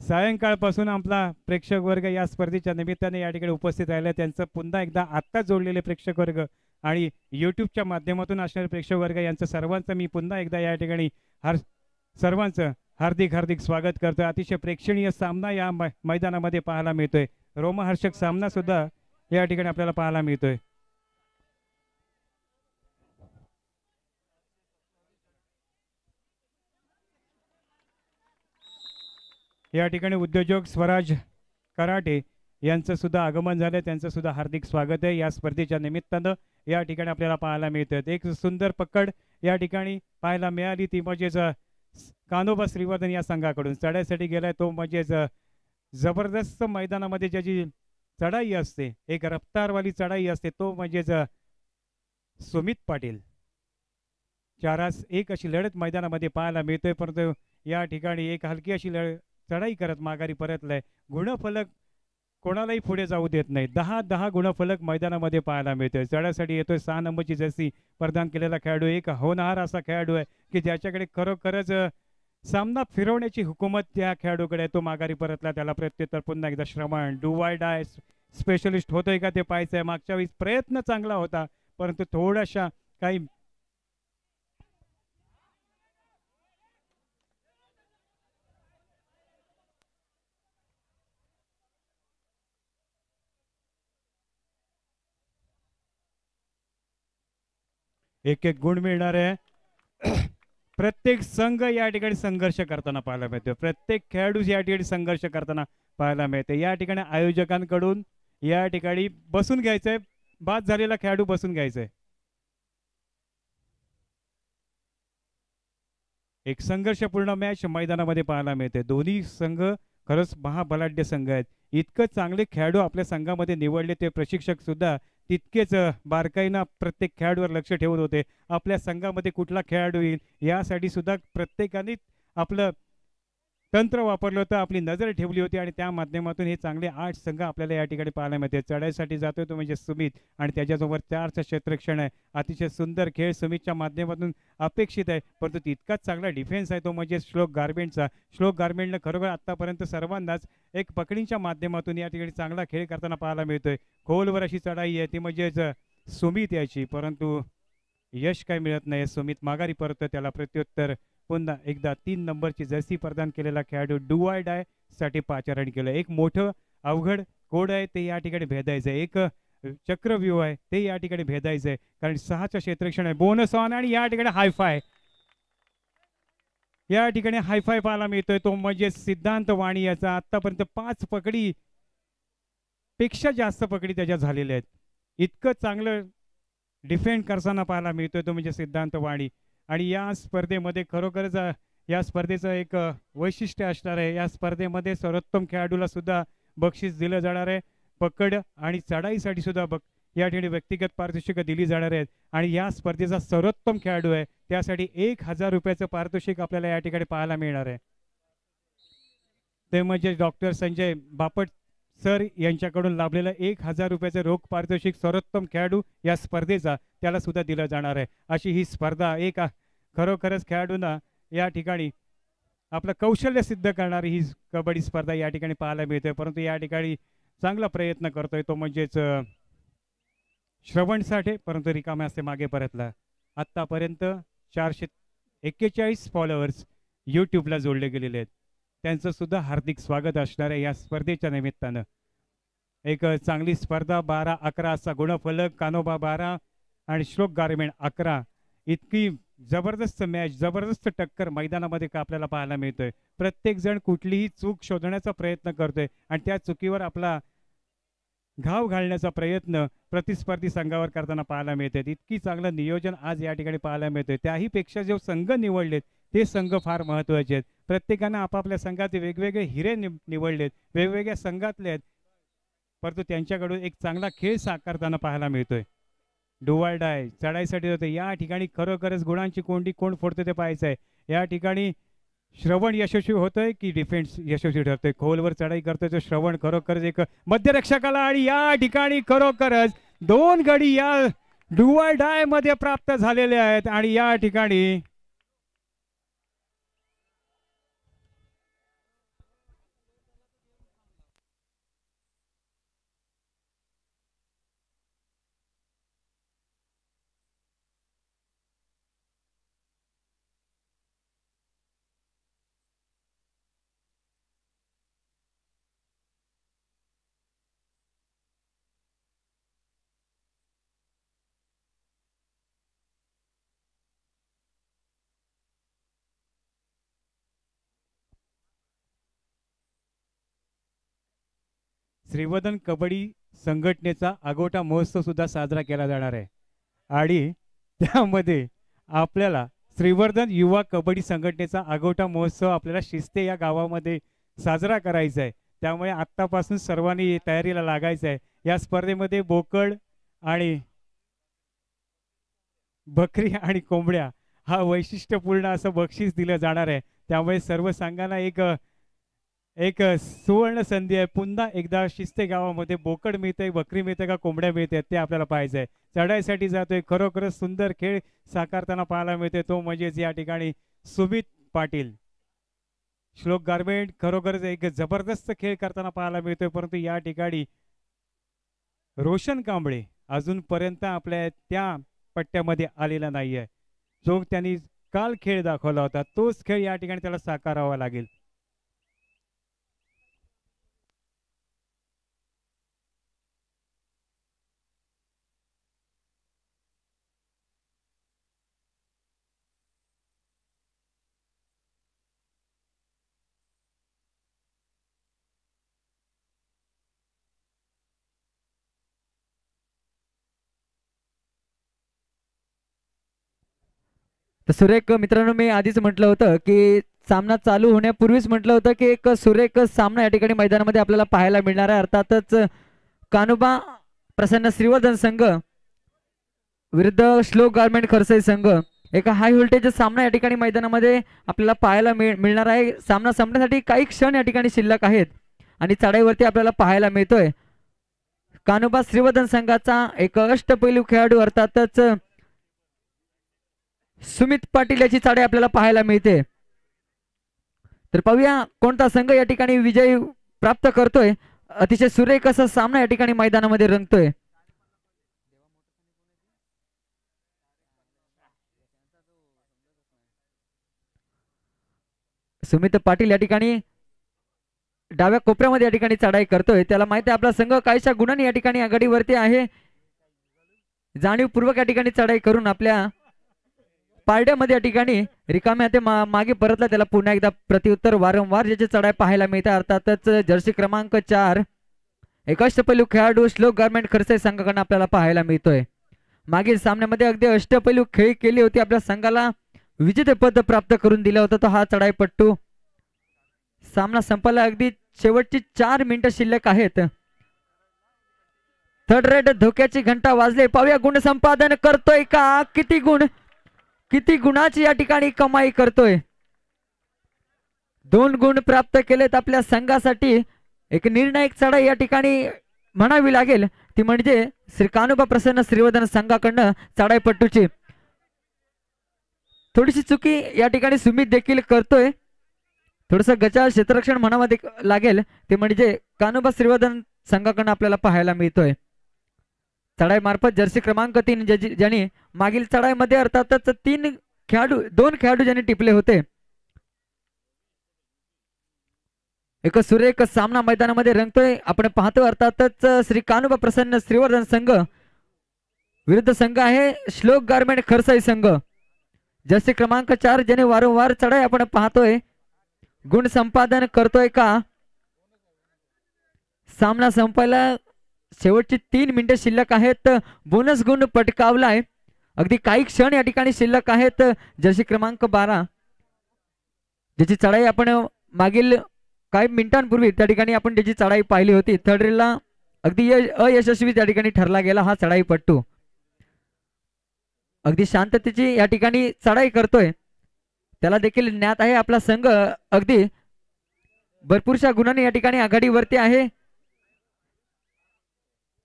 सायंकाळपासून आपला प्रेक्षक वर्ग या स्पर्धेच्या निमित्ताने या ठिकाणी उपस्थित राहिले, त्यांचं पुन्हा एकदा आत्ता जोडलेले प्रेक्षक वर्ग आणि यूट्यूबच्या माध्यमातून असणारे प्रेक्षक वर्ग यांचं सर्वांचं मी पुन्हा एकदा या ठिकाणी सर्वांचं हार्दिक हार्दिक स्वागत करतो. अतिशय प्रेक्षणीय सामना या मैदानामध्ये पाहायला मिळतोय. रोमहर्षक सामना सुद्धा या ठिकाणी आपल्याला पाहायला मिळतोय. या ठिकाणी उद्योजक स्वराज कराटे यांचं सुद्धा आगमन झालं, त्यांचं सुद्धा हार्दिक स्वागत आहे. या स्पर्धेच्या निमित्तानं या ठिकाणी आपल्याला पाहायला मिळतात. एक सुंदर पकड या ठिकाणी पाहायला मिळाली, ती म्हणजेच कान्होबा श्रीवर्धन या संघाकडून चढाईसाठी गेलाय तो, म्हणजेच जबरदस्त मैदानामध्ये ज्याची चढाई असते, एक रफ्तारवाली चढाई असते, तो म्हणजेच सुमित पाटील. 4-1 अशी लढत मैदानामध्ये पाहायला मिळतोय, परंतु या ठिकाणी एक हलकी अशी चढाई करत माघारी परतलाय. गुणफलक कोणालाही पुढे जाऊ देत नाही. 10-10 गुणफलक मैदानामध्ये पाहायला मिळतोय. चढाईसाठी येतोय 6 नंबरची जर्सी परिधान केलेला खेळाडू, एक होनहार असा खेळाडू आहे की ज्याच्याकडे खरोखरच सामना फिरवण्याची हुकूमत त्या खेळाडूकडे. तो माघारी परतला, त्याला प्रत्युत्तर पुन्हा एकदा श्रवण. डू वाय डाय स्पेशलिस्ट होतोय का ते पाहायचंय. मागच्या वेळी प्रयत्न चांगला होता, परंतु थोड्याशा काही एक एक गुण मिळणार आहे. प्रत्येक संघ या ठिकाणी संघर्ष करताना पाहायला मिळते, प्रत्येक खेळाडू या ठिकाणी संघर्ष करताना पाहायला मिळते. या ठिकाणी आयोजकांकडून या ठिकाणी बसून घ्यायचंय, बाद झालेला खेळाडू बसून घ्यायचंय. एक संघर्षपूर्ण मॅच मैदानामध्ये पाहायला मिळते. दोन्ही संघ खरंच महाबलाढ्य संघ आहेत. इतकं चांगले खेळाडू आपल्या संघामध्ये निवडले, ते प्रशिक्षक सुद्धा तितकेच बारकाईनं प्रत्येक खेळाडूवर लक्ष ठेवत होते. आपल्या संघामध्ये कुठला खेळाडू येईल यासाठी सुद्धा प्रत्येकाने आपलं तंत्र वापरलं होतं, आपली नजर ठेवली होती आणि त्या माध्यमातून हे चांगले 8 संघ आपल्याला या ठिकाणी पाहायला मिळते. चढाईसाठी जातोय तो म्हणजे सुमित आणि त्याच्यासोबत 4चं क्षेत्ररक्षण आहे. अतिशय सुंदर खेळ सुमितच्या माध्यमातून अपेक्षित आहे, परंतु तितकाच चांगला डिफेन्स आहे तो म्हणजे श्लोक गारमेंटचा. श्लोक गारमेंटनं खरोखर आतापर्यंत सर्वांनाच एक पकडींच्या माध्यमातून या ठिकाणी चांगला खेळ करताना पाहायला मिळतोय. खोलवर अशी चढाई आहे ती म्हणजेच सुमित याची, परंतु यश काय मिळत नाही. सुमित माघारी परतोय, त्याला प्रत्युत्तर पुन्हा एकदा 3 नंबरची जर्सी प्रदान केलेला खेळाडू डू आय डाय साठी पाचारण केलं. एक मोठं अवघड कोड आहे ते या ठिकाणी भेदायचं आहे, एक चक्रव्यूह आहे ते या ठिकाणी भेदायचं आहे, कारण 6चं क्षेत्ररक्षण आहे. बोनस ऑन आणि या ठिकाणी हायफाय, या ठिकाणी हायफाय पाहायला मिळतोय तो म्हणजे सिद्धांत वाणी याचा. आतापर्यंत 5 पकडी पेक्षा जास्त पकडी त्याच्या झालेल्या आहेत. इतकं चांगलं डिफेंड करताना पाहायला मिळतोय तो म्हणजे सिद्धांत वाणी. आणि या स्पर्धेमध्ये खरोखरच या स्पर्धेचं एक वैशिष्ट्य असणार आहे. या स्पर्धेमध्ये सर्वोत्तम खेळाडूला सुद्धा बक्षीस दिलं जाणार आहे. पकड आणि चढाईसाठी सुद्धा या ठिकाणी व्यक्तिगत पारितोषिक दिली जाणार आहेत. आणि या स्पर्धेचा सर्वोत्तम खेळाडू आहे त्यासाठी 1000 रुपयाचं पारितोषिक आपल्याला या ठिकाणी पाहायला मिळणार आहे. ते म्हणजे डॉक्टर संजय बापट सर यांच्याकडून लाभलेलं 1000 रुपयाचं रोख पारितोषिक सर्वोत्तम खेळाडू या स्पर्धेचा त्याला सुद्धा दिलं जाणार आहे. अशी ही स्पर्धा एक खरोखरच खेळाडूंना या ठिकाणी आपलं कौशल्य सिद्ध करणारी ही कबड्डी स्पर्धा या ठिकाणी पाहायला मिळते. परंतु या ठिकाणी चांगला प्रयत्न करतोय तो म्हणजेच श्रवण साठे, परंतु रिकाम्या असते मागे परतला. आत्तापर्यंत 441 फॉलोअर्स यूट्यूबला जोडले गेलेले आहेत, त्यांचं सुद्धा हार्दिक स्वागत असणार आहे या स्पर्धेच्या निमित्तानं. एक चांगली स्पर्धा. 12-11 असा गुणफलक. कान्होबा 12 आणि श्लोक गारमेंट 11. इतकी जबरदस्त मॅच, जबरदस्त टक्कर मैदानामध्ये का आपल्याला पाहायला मिळतोय. प्रत्येक जण कुठलीही चूक शोधण्याचा प्रयत्न करतोय आणि त्या चुकीवर आपला घाव घालण्याचा प्रयत्न प्रतिस्पर्धी संघावर करताना पाहायला मिळते. इतकी चांगलं नियोजन आज या ठिकाणी पाहायला मिळतंय. त्याही पेक्षा जे संघ निवडलेत ते संघ फार महत्त्वाचे आहेत. प्रत्येकानं आपापल्या संघात वेगवेगळे हिरे निवडलेत, वेगवेगळ्या संघातले आहेत, परंतु त्यांच्याकडून एक चांगला खेळ साकारताना पाहायला मिळतोय. डुवाय डाय चढाईसाठी होते. या ठिकाणी खरोखरच गुणांची कोंडी कोण फोडते ते पाहायचं आहे. या ठिकाणी श्रवण यशस्वी होतोय की डिफेन्स यशस्वी ठरतोय. खोलवर चढाई करतोय तो श्रवण खरोखरच एक मध्यरक्षकाला आणि या ठिकाणी खरोखरच 2 गडी या डुवाय डाय मध्ये प्राप्त झालेले आहेत. आणि या ठिकाणी श्रीवर्धन कबड्डी संघटनेचा आगोटा महोत्सव सुद्धा साजरा केला जाणार आहे आणि त्यामध्ये आपल्याला श्रीवर्धन युवा कबड्डी संघटनेचा आगोटा महोत्सव आपल्याला शिस्ते या गावामध्ये साजरा करायचा आहे. त्यामुळे आत्तापासून सर्वांनी तयारीला लागायचं आहे. या स्पर्धेमध्ये बोकड आणि बकरी आणि कोंबड्या हा वैशिष्ट्यपूर्ण असं बक्षीस दिलं जाणार आहे. त्यामुळे सर्व संघांना एक एक सुवर्ण संधी आहे. पुन्हा एकदा शिस्ते गावामध्ये बोकड मिळते, बकरी मिळते का कोंबड्या मिळते ते आपल्याला पाहायचं आहे. चढाईसाठी जातोय, खरोखरच सुंदर खेळ साकारताना पाहायला मिळते तो म्हणजेच या ठिकाणी सुमित पाटील. श्लोक गारमेंट खरोखरच एक जबरदस्त खेळ करताना पाहायला मिळतोय, परंतु या ठिकाणी रोशन कांबळे अजूनपर्यंत आपल्या त्या पट्ट्यामध्ये आलेला नाहीये. जो त्यांनी काल खेळ दाखवला होता तोच खेळ या ठिकाणी त्याला साकारावा लागेल. तर सुरेख मित्रांनो, मी आधीच म्हटलं होतं की सामना चालू होण्यापूर्वीच म्हटलं होतं की एक सुरेख सामना या ठिकाणी मैदानामध्ये आपल्याला पाहायला मिळणार आहे. अर्थातच कान्होबा प्रसन्न श्रीवर्धन संघ विरुद्ध श्लोक गारमेंट खरसाई संघ, एका हाय व्होल्टेज सामना या ठिकाणी मैदानामध्ये आपल्याला पाहायला मिळणार आहे. सामना संपण्यासाठी काही क्षण या ठिकाणी शिल्लक आहेत आणि चढाईवरती आपल्याला पाहायला मिळतोय कान्होबा श्रीवर्धन संघाचा एक अष्टपैलू खेळाडू अर्थातच सुमित पाटील याची चढाई आपल्याला पाहायला मिळते. तर पाहूया कोणता संघ या ठिकाणी विजय प्राप्त करतोय. अतिशय सुरेख असा सामना या ठिकाणी मैदानामध्ये रंगतोय. सुमित पाटील या ठिकाणी डाव्या कोपऱ्यामध्ये या ठिकाणी चढाई करतोय. त्याला माहिती आहे आपला संघ काहीशा गुणांनी या ठिकाणी आघाडीवरती आहे. जाणीवपूर्वक या ठिकाणी चढाई करून आपल्या पारड्यामध्ये या ठिकाणी रिकाम्या ते मागे परतला. त्याला पुन्हा एकदा प्रत्युत्तर वारंवार ज्याची चढाई पाहायला मिळते. अर्थातच जर्सी क्रमांक 4 एक अष्टपैलू खेळाडू श्लोक गारमेंट खरसाई संघाकडून आपल्याला पाहायला मिळतोय. मागील सामन्यामध्ये अगदी अष्टपैलू खेळ केली होती, आपल्या संघाला विजेतेपद प्राप्त करून दिलं होतं तो हा चढाईपट्टू. सामना संपायला अगदी शेवटची 4 मिनिटं शिल्लक आहेत. थर्ड रेड धोक्याची घंटा वाजले. पाहूया गुण संपादन करतोय का, किती गुणाची या ठिकाणी कमाई करतोय. 2 गुण प्राप्त केलेत आपल्या संघासाठी. एक निर्णायक चढाई या ठिकाणी म्हणावी लागेल ती म्हणजे श्री कान्होबा प्रसन्न श्रीवर्धन संघाकडनं चढाईपट्टूची. थोडीशी चुकी या ठिकाणी सुमित देखील करतोय. थोडस गचाळ क्षेत्ररक्षण म्हणावं लागेल ते म्हणजे कान्होबा श्रीवर्धन संघाकडनं आपल्याला पाहायला मिळतोय. चढाई मार्फत जर्सी क्रमांक 3 ज्यांनी मागील चढाईमध्ये अर्थातच 2 खेळाडू ज्यांनी टिपले होते. एक सुरेख सामना मैदानामध्ये रंगतोय. आपण पाहतो अर्थातच श्री कान्होबा प्रसन्न श्रीवर्धन संघ विरुद्ध संघ आहे श्लोक गारमेंट खरसाई संघ. जर्सी क्रमांक 4 ज्याने वारंवार चढाई आपण पाहतोय. गुण संपादन करतोय का. सामना संपायला शेवटची 3 मिनिटे शिल्लक आहेत. बोनस गुण पटकावलाय. अगदी काही क्षण या ठिकाणी शिल्लक आहेत. जर्सी क्रमांक 12 ज्याची चढाई आपण मागील काही मिनिटांपूर्वी त्या ठिकाणी आपण त्याची चढाई पाहिली होती. थर्ड रेलला अगदी अयशस्वी त्या ठिकाणी ठरला गेला हा चढाईपट्टू. अगदी शांततेची या ठिकाणी चढाई करतोय. त्याला देखील ज्ञात आहे आपला संघ अगदी भरपूरशा गुणांनी या ठिकाणी आघाडीवरती आहे.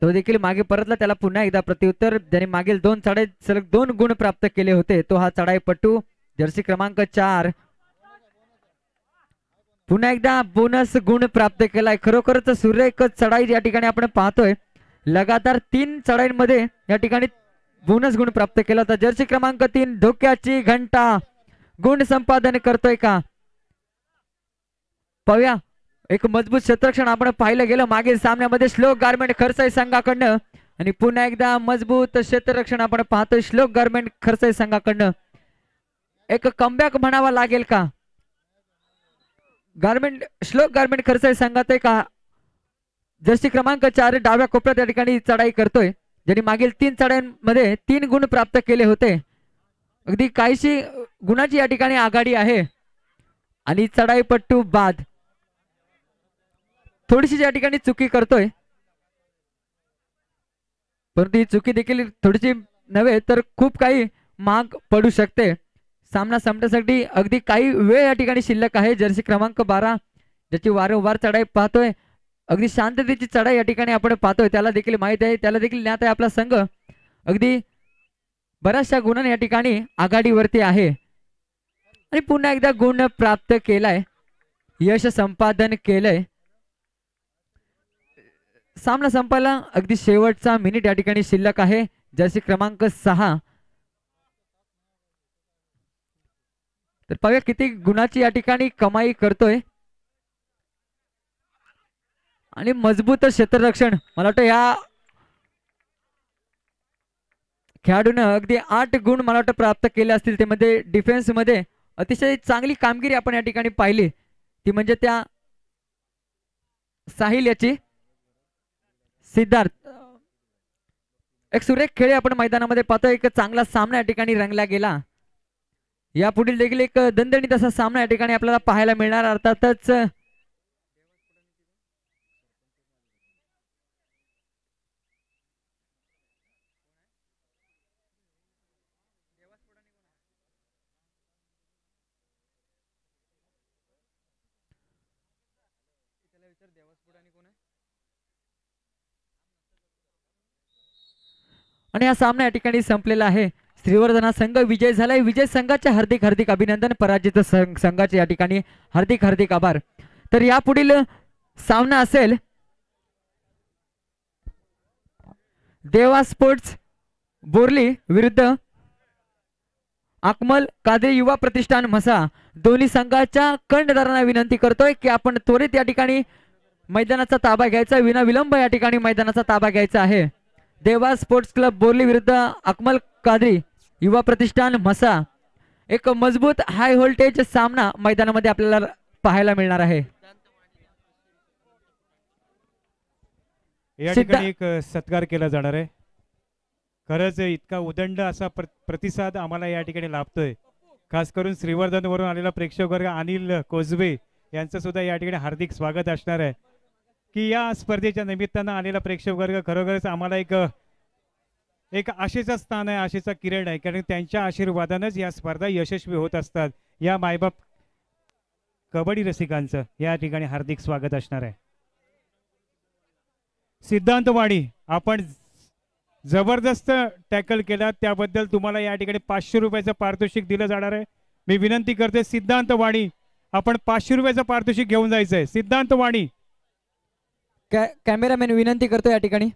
तो देखील मागे परतला. त्याला पुन्हा एकदा प्रत्युत्तर. ज्याने मागील 2 चढाई सलग 2 गुण प्राप्त केले होते तो हा चढाईपट्टू जर्सी क्रमांक 4 पुन्हा एकदा बोनस गुण प्राप्त केलाय. खरोखरच सुरेख चढाई या ठिकाणी आपण पाहतोय. लगातार 3 चढाईमध्ये या ठिकाणी बोनस गुण प्राप्त केला होता. जर्सी क्रमांक 3 धोक्याची घंटा गुण संपादन करतोय का. पाहूया एक मजबूत क्षेत्ररक्षण आपण पाहिलं गेलं मागील सामन्यामध्ये श्लोक गारमेंट खरसाई संघाकडनं आणि पुन्हा एकदा मजबूत क्षेत्ररक्षण आपण पाहतोय श्लोक गारमेंट खरसाई संघाकडनं. एक कमबॅक म्हणावा लागेल का. श्लोक गारमेंट खरसाई संघात एक जर्सी क्रमांक 4 डाव्या कोपऱ्यात या ठिकाणी चढाई करतोय, ज्यांनी मागील 3 चढाईमध्ये 3 गुण प्राप्त केले होते. अगदी काहीशी गुणाची या ठिकाणी आघाडी आहे आणि चढाईपट्टू बाद थोडीशी या ठिकाणी चुकी करतोय, परंतु ही चुकी देखील थोडीशी नव्हे तर खूप काही महाग पडू शकते. सामना संपण्यासाठी अगदी काही वेळ या ठिकाणी शिल्लक आहे. जर्सी क्रमांक 12 ज्याची वारंवार चढाई पाहतोय, अगदी शांततेची चढाई या ठिकाणी आपण पाहतोय, त्याला देखील माहित आहे, त्याला देखील ज्ञात आहे आपला संघ अगदी बऱ्याचशा गुणांनी या ठिकाणी आघाडीवरती आहे आणि पुन्हा एकदा गुण प्राप्त केलाय, यश संपादन केलंय. सामना संपायला अगदी शेवटचा मिनिट या ठिकाणी शिल्लक आहे. जर्सी क्रमांक 6 तर पाहूया किती गुणाची या ठिकाणी कमाई करतोय आणि मजबूत क्षेत्ररक्षण. मला वाटतं या खेळाडूनं अगदी 8 गुण मला वाटतं प्राप्त केले असतील. ते मध्ये डिफेन्स मध्ये अतिशय चांगली कामगिरी आपण या ठिकाणी पाहिली, ती म्हणजे त्या साहिल याची. सिद्धार्थ एक सुरेख खेळ आपण मैदानामध्ये पाहतोय, एक चांगला सामना या ठिकाणी रंगला गेला. यापुढील देखील एक दणदणीत असा सामना या ठिकाणी आपल्याला पाहायला मिळणार. अर्थातच आणि हा सामना या ठिकाणी संपलेला आहे. श्रीवर्धन हा संघ विजय झालाय. विजय संघाचे हार्दिक हार्दिक अभिनंदन, पराजित संघाचे या ठिकाणी हार्दिक हार्दिक आभार. तर यापुढील सामना असेल देवा स्पोर्ट्स बोर्ली विरुद्ध अकमल कादरी युवा प्रतिष्ठान म्हसा. दोन्ही संघाच्या कर्णधारांना विनंती करतोय की आपण त्वरित या ठिकाणी मैदानाचा ताबा घ्यायचा, विना विलंब या ठिकाणी मैदानाचा ताबा घ्यायचा आहे. देवा स्पोर्ट्स क्लब बोर्ली विरुद्ध अकमल कादरी युवा प्रतिष्ठान म्हसा. एक मजबूत हाय व्होल्टेज सामना मैदानामध्ये आपल्याला पाहायला मिळणार आहे. या ठिकाणी एक सत्कार केला जाणार आहे. खरंच इतका उदंड असा प्रतिसाद आम्हाला या ठिकाणी लाभतोय. खास करून श्रीवर्धन वरून आलेला प्रेक्षक वर्ग अनिल कोजबे यांचं सुद्धा या ठिकाणी हार्दिक स्वागत असणार आहे की या स्पर्धेच्या निमित्तानं आलेला प्रेक्षक वर्ग खरोखरच आम्हाला एक आशेचं स्थान आहे, आशेचा किरण आहे, कारण त्यांच्या आशीर्वादानंच या स्पर्धा यशस्वी होत असतात. या मायबाप कबड्डी रसिकांचं या ठिकाणी हार्दिक स्वागत असणार आहे. सिद्धांत वाणी, आपण जबरदस्त टॅकल केला त्याबद्दल तुम्हाला या ठिकाणी 500 रुपयाचं पारितोषिक दिलं जाणार आहे. मी विनंती करते सिद्धांत वाणी, आपण 500 रुपयाचं पारितोषिक घेऊन जायचंय. सिद्धांत वाणी कॅमेरामॅन विनंती करतो या ठिकाणी.